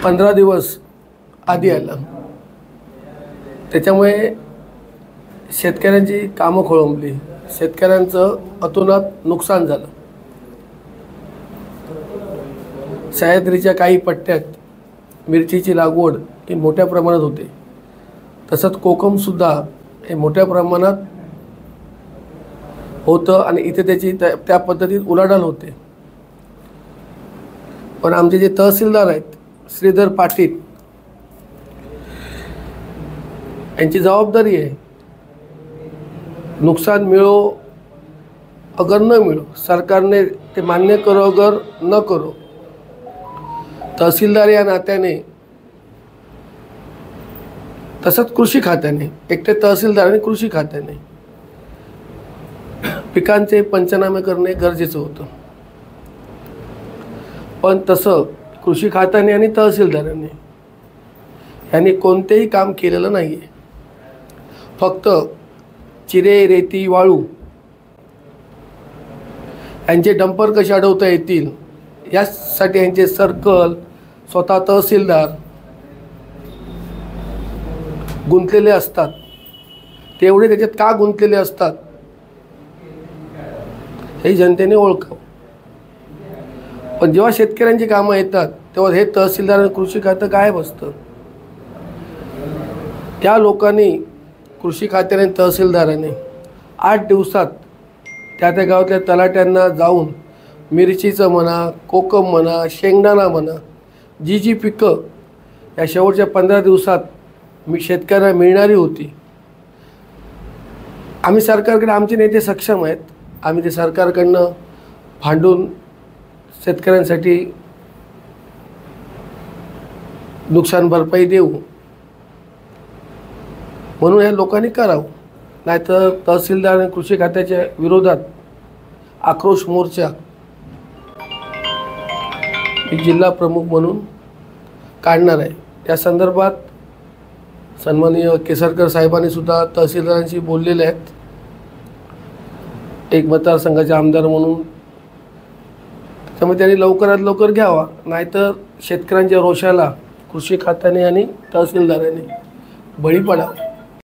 15 दिवस आधी आलं, त्याच्यामुळे शेतकऱ्यांची कामं खोळंबली, शेतकऱ्यांचं अतोनात नुकसान झालं। सह्याद्रीच्या काही पट्ट्यात मिरचीची लागवड ही मोठ्या प्रमाणात होते, तसंच कोकमसुद्धा हे मोठ्या प्रमाणात होतं आणि इथे त्याची त्या पद्धतीत उलाढाल होते। पण आमचे जे तहसीलदार आहेत श्रीधर पाटील यांची जबाबदारी आहे, नुकसान मिळो अगर न मिळो, सरकारने ते मान्य करो अगर न करो, तहसीलदार या नात्याने तसंच कृषी खात्याने, एकटे तहसीलदार आणि कृषी खात्याने पिकांचे पंचनामे करणे गरजेचं होतं। पण तसं कृषी खात्याने आणि तहसीलदारांनी यांनी कोणतेही काम केलेलं नाही आहे। फक्त चिरे, रेती, वाळू यांचे डंपर कसे अडवता येतील यासाठी यांचे सर्कल, स्वतः तहसीलदार गुंतलेले असतात। तेवढे त्याच्यात का गुंतलेले असतात हे जनतेने ओळखावं। पण जेव्हा शेतकऱ्यांची कामं येतात तेव्हा हे तहसीलदार आणि कृषी खातं गायब असतं। त्या लोकांनी, कृषी खात्याने, तहसीलदाराने 8 दिवसात त्या गावातल्या तलाट्यांना जाऊन मिरचीचं म्हणा, कोकम म्हणा, शेंगदाणा म्हणा, जी पिकं या शेवटच्या 15 दिवसात शेतकऱ्यांना मिळणारी होती, आम्ही सरकारकडे, आमचे नेते सक्षम आहेत, आम्ही ते सरकारकडनं भांडून शेतकऱ्यांसाठी नुकसान भरपाई देऊ, म्हणून या लोकांनी करावं। नाहीतर तहसीलदार आणि कृषी खात्याच्या विरोधात आक्रोश मोर्चा मी जिल्हा प्रमुख म्हणून काढणार आहे। या संदर्भात सन्माननीय केसरकर साहेबांनी सुद्धा तहसीलदारांशी बोललेले आहेत, एक मतदारसंघाचे आमदार म्हणून, त्यामुळे त्यांनी लवकरात लवकर घ्यावा, नाहीतर शेतकऱ्यांच्या रोषाला कृषी खात्याने आणि तहसीलदारांनी बळी पडावं।